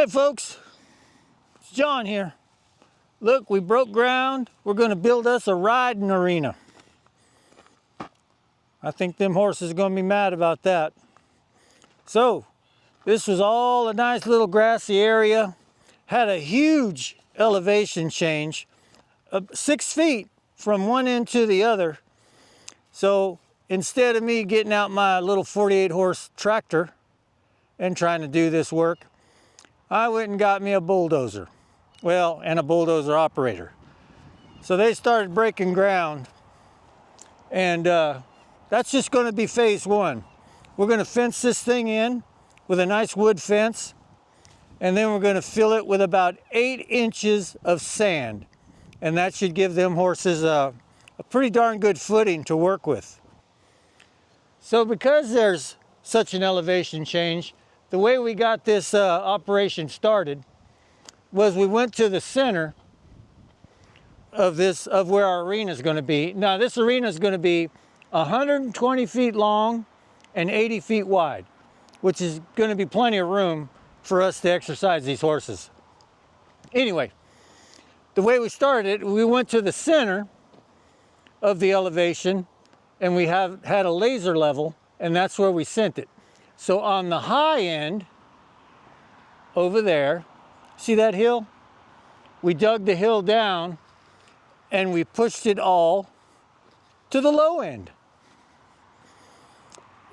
Hey folks, it's John here. Look, we broke ground. We're going to build us a riding arena. I think them horses are going to be mad about that. So, this was all a nice little grassy area. Had a huge elevation change, 6 feet from one end to the other. So, instead of me getting out my little 48 horse tractor and trying to do this work, I went and got me a bulldozer. Well, and a bulldozer operator. So they started breaking ground, and that's just going to be phase one. We're going to fence this thing in with a nice wood fence, and then we're going to fill it with about 8 inches of sand, and that should give them horses a pretty darn good footing to work with. So because there's such an elevation change, the way we got this operation started was we went to the center of where our arena is going to be. Now this arena is going to be 120 feet long and 80 feet wide, which is going to be plenty of room for us to exercise these horses. Anyway, the way we started, we went to the center of the elevation and we had a laser level, and that's where we sent it. So on the high end, over there, see that hill? We dug the hill down and we pushed it all to the low end.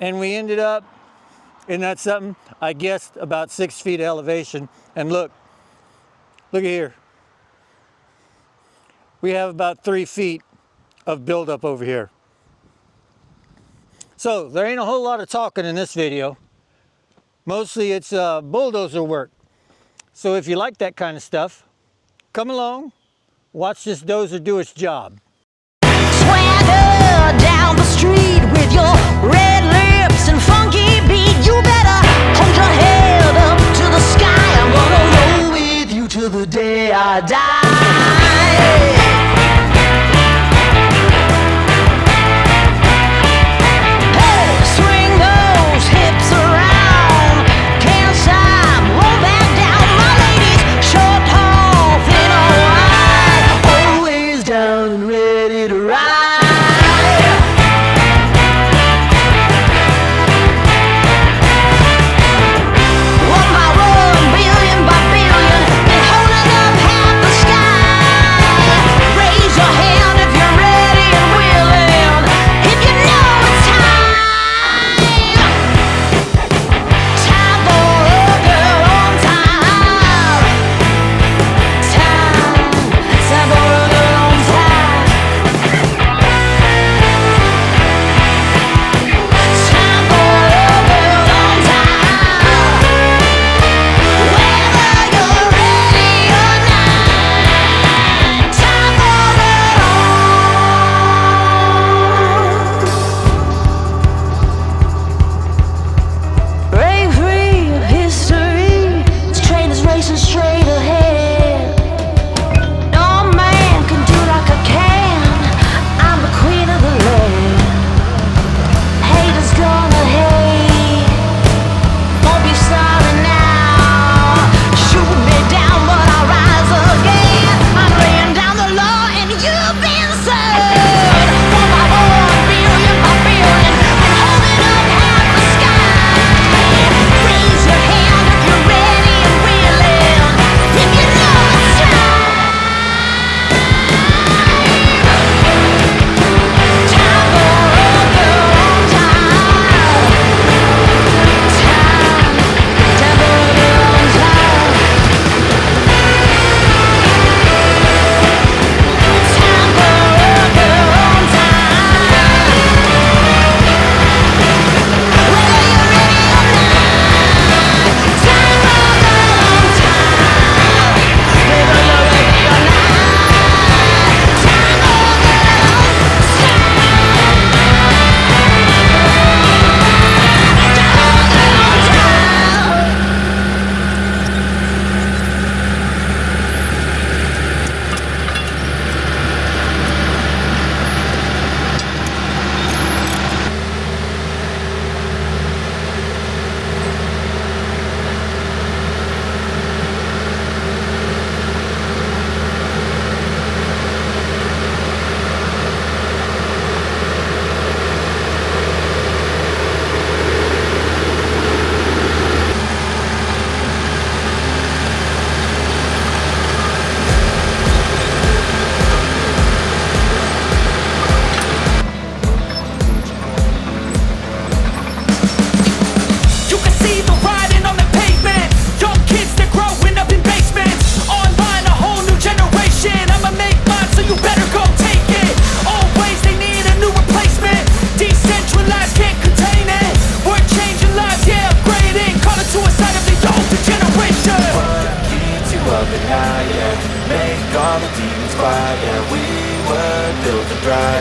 And we ended up, isn't that something? I guessed about 6 feet elevation. And look at here. We have about 3 feet of buildup over here. So there ain't a whole lot of talking in this video. Mostly it's bulldozer work. So if you like that kind of stuff, come along, watch this dozer do its job. Swagger down the street with your red lips and funky beat. You better hold your head up to the sky. I'm gonna roll with you till the day I die. Ready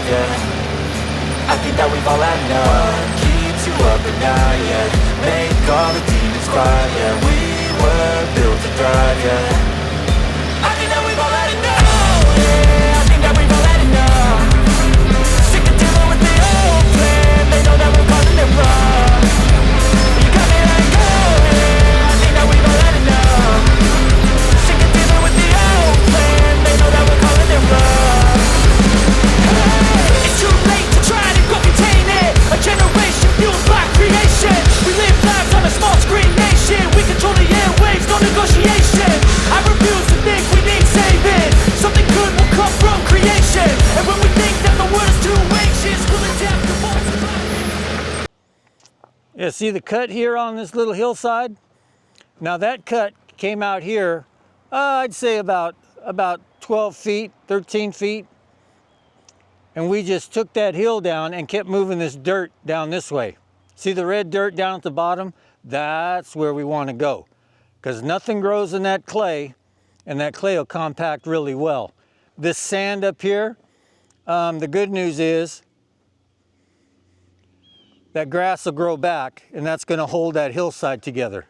drive, yeah. I think that we've all had enough. Keeps you up at night, yeah. Make all the demons quiet, yeah. We were built to thrive, yeah. I think that we've all had enough, yeah. I think that we've all had enough. Sick of dealing with the old plan. They know that we're calling it wrong. You got me like, oh yeah. I think that we've all had enough. Sick of dealing with the old plan. They know that we're calling it wrong. Hey, it's too late to try to go contain it. A generation fueled by creation. We live lives on a small screen nation. We control the airwaves, no negotiation. I refuse to think we need saving. Something good will come from creation. And when we think that the world is too anxious, we'll adapt to more. Yeah, see the cut here on this little hillside? Now that cut came out here, I'd say about 12 feet, 13 feet. And we just took that hill down and kept moving this dirt down this way. See the red dirt down at the bottom? That's where we want to go. Because nothing grows in that clay, and that clay will compact really well. This sand up here, the good news is that grass will grow back, and that's going to hold that hillside together.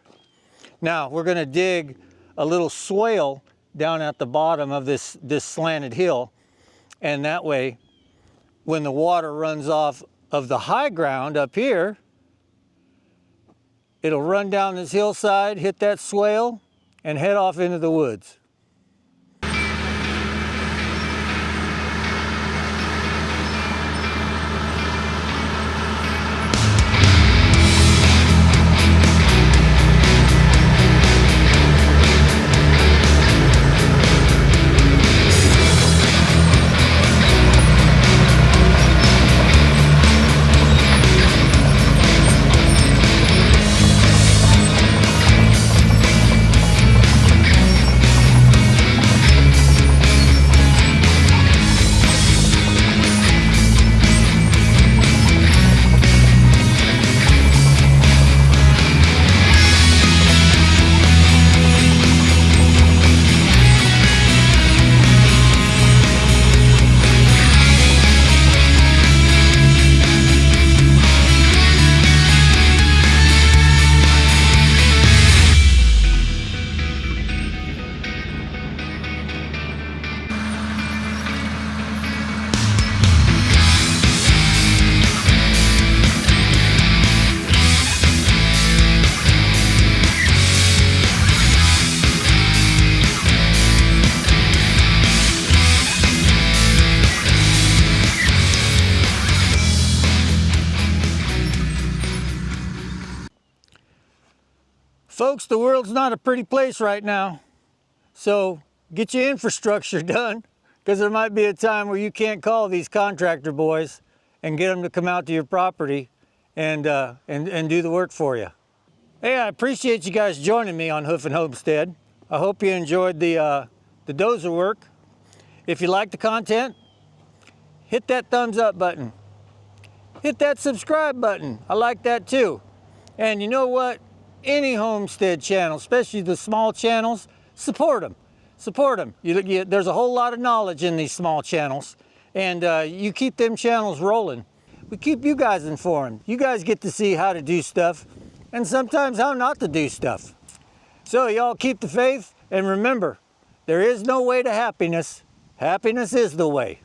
Now we're going to dig a little swale down at the bottom of this slanted hill, and that way when the water runs off of the high ground up here, it'll run down this hillside, hit that swale, and head off into the woods. Folks, the world's not a pretty place right now. So get your infrastructure done, because there might be a time where you can't call these contractor boys and get them to come out to your property and do the work for you. Hey, I appreciate you guys joining me on Hoof and Homestead. I hope you enjoyed the Dozer work. If you like the content, hit that thumbs up button. Hit that subscribe button. I like that too. And you know what? Any homestead channel, especially the small channels, support them. Support them. There's a whole lot of knowledge in these small channels, and you keep them channels rolling. We keep you guys informed. You guys get to see how to do stuff, and sometimes how not to do stuff. So y'all keep the faith, and remember, there is no way to happiness. Happiness is the way.